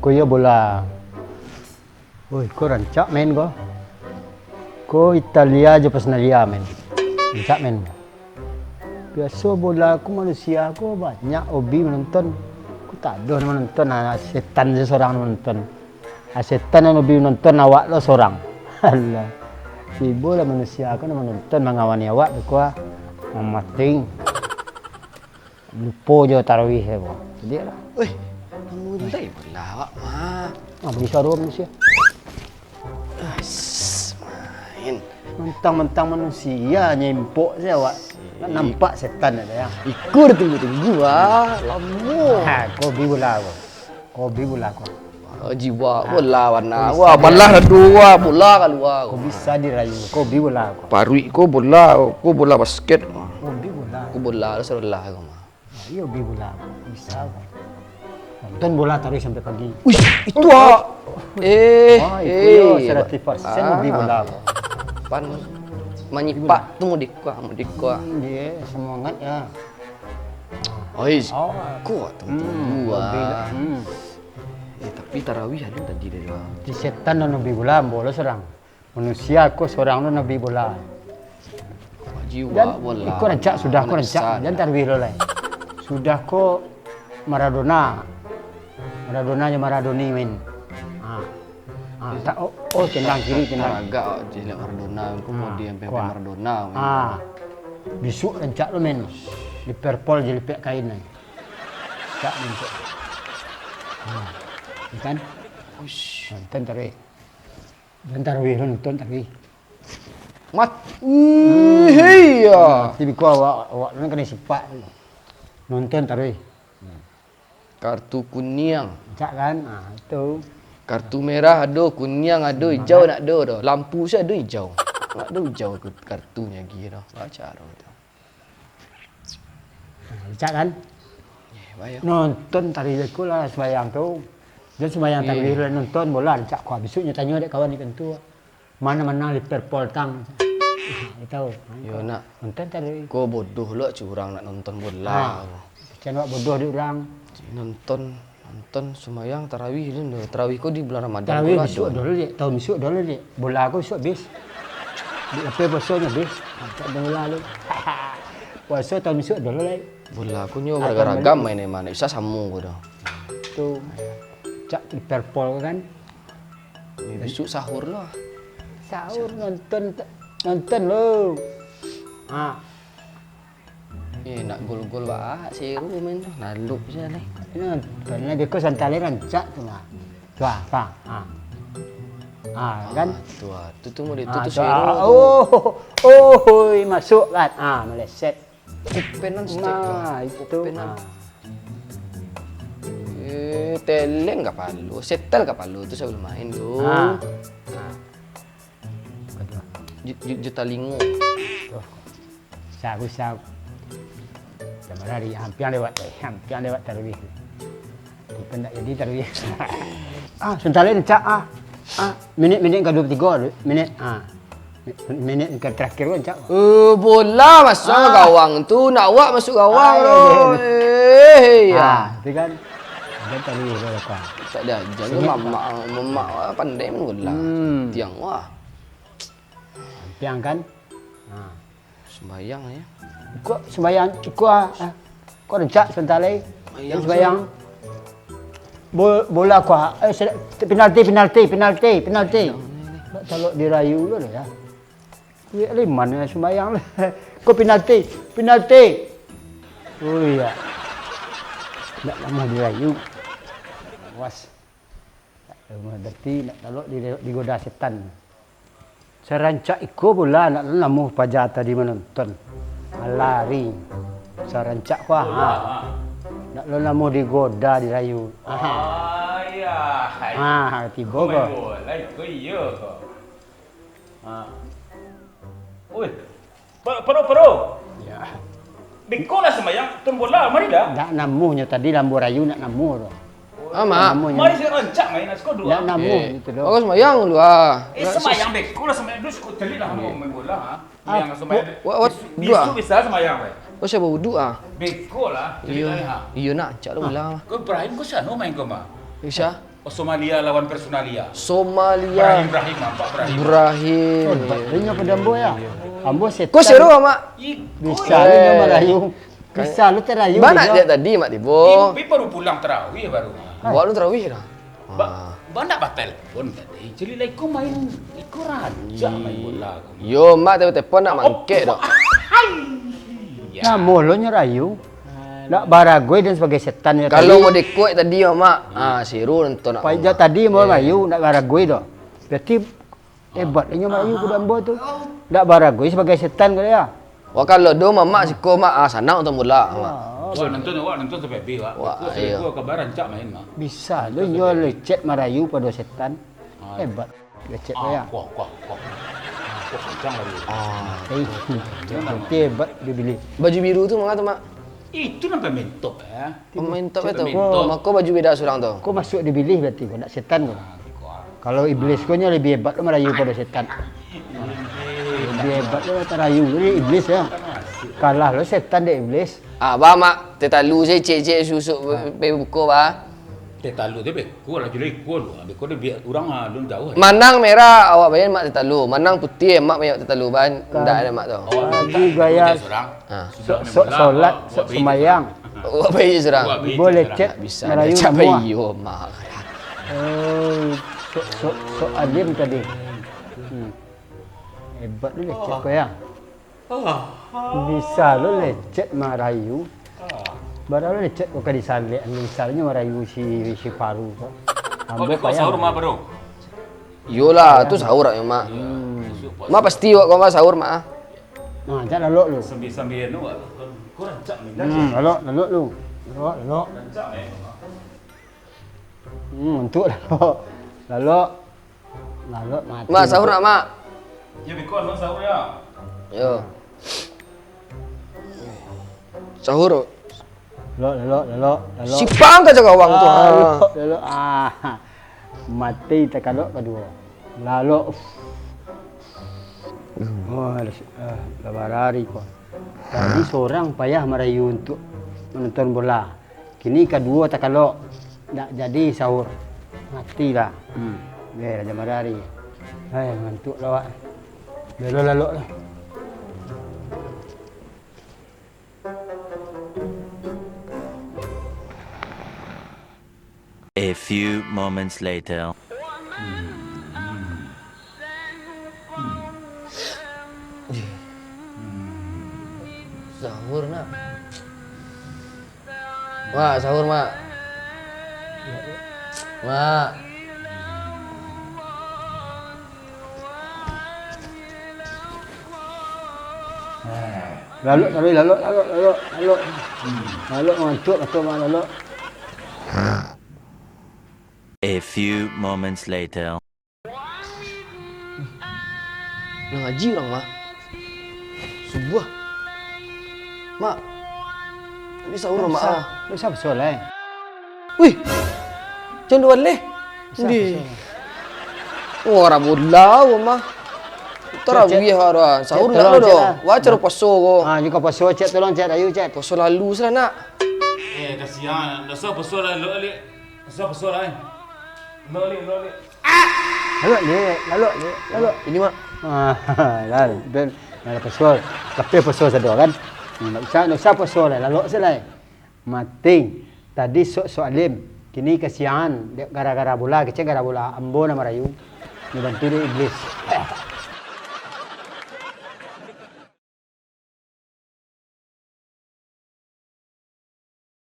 Ko ya bola. Woi, ko rancak main ko. Ko Italia aja pas nalia main. Rancak main. Biasa bola aku manusia aku banyak hobi menonton. Aku tak ada menonton, setan aja seorang menonton. Setan yang hobi menonton awak lo seorang. Alah. Si bola manusia aku menonton mengawani awak aku memating. Lupa je tarawih ya, bo. Jadi lah. Wih, mulai pula awak mah. Bisa dua manusia. Main. Mentang-mentang manusia nyempok saya awak. Nak nampak setan ada ya. Ikut tunggu-tunggu lama. Kau bi bola aku. Kau bi bola aku. Jiwa bola warna. Wah, balah dah dua bola keluar. Kau bisa dirayu. Kau bi bola aku. Parui ko bola basket. Kau bi bola. Ko bola sebelah aku mah. Iya bi bola aku. Bisa aku. Nonton bola tarik sampai pagi. Wih, itu Itu 100% bi bola aku. Pan menyipak tu mudikwa. Dia semangat ya. Oi, kuat tunggu tapi tarawih ada tadi dari bawah. Di setan dan nabi bola bola seorang. Manusia aku seorang dan nabi bola. Jiwa bola. Ikut rancak sudah aku rancak dan tarawih lo lah. Sudah ko Maradona nya Maradoni main. Tak tendang kiri tendang. Agak je Maradona kemudian Pepe Maradona. Besok rancak lo main. Liverpool je lepek kain ni. Tak bentuk. Kan? Nonton tarawih. Dan tarawih lo nonton tarawih. Mat. Iya. Tapi ko awak lo kena sifat. Nonton tarawih. Kartu kuning. Cak kan? Itu. Kartu merah ada, kuning ada, hijau nak ada dah. Lampu saya ada hijau. Nak ada hijau kartunya gitu. Baca tu. Cak kan? Nonton tarawih aku lah sembahyang tu. Dan sembahyang tarawih lah nonton bola. Cak ko besoknya tanya dek kawan ikan tu. Mana-mana Liverpool tang. Tahu. Yo nak nonton tarawih. Ko bodoh lo curang nak nonton bola. Jangan buat bodoh di orang. Nonton sembahyang tarawih ni. Tarawih ko di bulan Ramadan. Tarawih besok dulu dek. Tahun besok dulu dek. Bola aku besok habis. Di apa puasanya habis. Tak ada bola lu. Puasa tahun besok dulu dek. Bola aku nyo beragam main mana. Bisa samu ko dah. Tu. Cak Liverpool kan. Besok sahur lah. Sahur nonton lo. Nak gol-gol bah seru main tu. Naluk je ni. Karena dia ko santale rancak tu lah. Tuah, kan? Tu mau itu tu seru. Masuk kan. Meleset. Penan step lah. Itu. Teleng ka palu, setel ka palu tu saya belum main tu. Juta lingo. Sagu. Jamar hari hampir lewat tarawih. Kita nak jadi tarawih. Sentale cak minit ke 23 minit. Minit ke terakhir kan cak. Bola masuk gawang tu, nak awak masuk gawang tu. Itu kan. Ada tarawih dah. Tak ada jangan mamak pandai main bola. Tiang wah. Piang kan? Sembayang ya. Kau sembayang kau rencak sentale sembayang bola kau penalti kalau dirayu lo dah ya ni mana sembayang kau penalti oh iya nak lama dirayu awas berarti nak kalau digoda setan serancak iko bola nak lama pajak tadi menonton lari sarancak nak lo mau digoda dirayu tiba ke iya ke oi pero ya biko lah sembayang ton bola mari dah nak namuhnya tadi lambu rayu nak namuh tu mari saya rancak main asko dua nak namuh itu doh Aku sembayang lu sembayang biko lah sembayang dulu sekut telit lah main bola yang sembayang dua bisa sembayang Oh saya berwuduk biko lah Iya nak cak lu bola. Kau Ibrahim kau sana main kau mah Isya. Oh, Somalia lawan Personalia. Somalia. Ibrahim, Pak Ibrahim. Ibrahim. Dia pada ambo ya. Ambo setan. Kau seru mak? Bisa lu nya merayu. Bisa lu terayu. Mana dia tadi mak Tibo? Ibu baru pulang terawih baru. Buat lu terawih dah. Banyak batal pun tadi. Jadi lah ikut main, ikut raja main bola. Yo mak telepon nak mangkek dah. Nah, molo nya rayu. Nak baragoi dan sebagai setan ya. Kalau mau dikuat tadi mak, seru nonton nak. Pajak tadi mau rayu nak baragoi dah. Berarti hebat nya merayu ku ambo tu. Nak baragoi sebagai setan ke dia. Wah kalau do mak siko mak sana untuk mula mak. Wah nonton sampai B wah. Wah, iya. Gua kabaran cak main mah. Bisa lu nya lecet merayu pada setan. Hebat. Lecet ya. Kok kencang lagi. Hebat dia beli. Baju biru tu mak tu mak. Itu nampak mentop ya. Pemain top itu. Mentop. Mak kau baju beda surang tu. Kau masuk dipilih berarti kau nak setan kau. Kalau iblis kau nya lebih hebat lu merayu pada setan. Lebih hebat lu merayu jadi iblis ya. Kalah lu setan deh iblis. Bah mak, tetalu saya cek susuk pe buku bah. Tetalu dia beko lah jadi ikut. Beko dia biar orang belum jauh. Manang merah awak bayar mak tetalu. Manang putih mak bayar tetalu ban. Ndak ada mak tu. Lagi gaya solat semayang. Awak bayar surang. Boleh cek Bisa merayu dia semua. yo mak. So alim tadi. Hebat lu lecet kau ya. Bisa lu lecet merayu. Baru lu lecet kau di salik. Misalnya merayu si paru tu. Oh, beko sahur mah bro. Yolah, tu sahur ya mak. Mak pasti awak kau sahur mak. Nah, jangan lalu lu. Sambil nu. Kurang cak main. Lalu lu. Lalu. Cak main. Untuk lalu mati. Mak sahur nak mak. Ya beko nu sahur ya. Yo. Sahur. Lalu. Sipang ka jaga wang tu. Lalu mati tak kalau kedua. Lalu lebar hari kok. Tadi seorang payah merayu untuk menonton bola. Kini kedua tak kalau nak jadi sahur. Matilah. Biar Raja Marari. Hai ngantuk lawak. Lalu lah. A few moments later. Sahur nak. Mak, sahur mak. Mak. Lalu ngantuk atau mana lalu. A few moments later. Nak ngaji orang mak. Subuh. Mak. Ini sahur mak. Lu siapa soleh? Wih. Jangan dua leh. Di. Orang bola mak. Tarawih hara. Sahur nak lo. Wajar poso ko. Juga poso cek tolong cek ayu cek. Poso lalu sana nak. Kasihan. Nasa pasal lo ali. Nasa pasal lain. Lo ali. Lalu. Ini mak. Lalu. Dan ada poso. Tapi poso sedua kan. Nak usah poso lah. Lalu selai. Mati. Tadi sok alim. Kini kasihan. Gara-gara bola. Kecil gara bola. Ambo nama rayu. Dibantu dia iblis.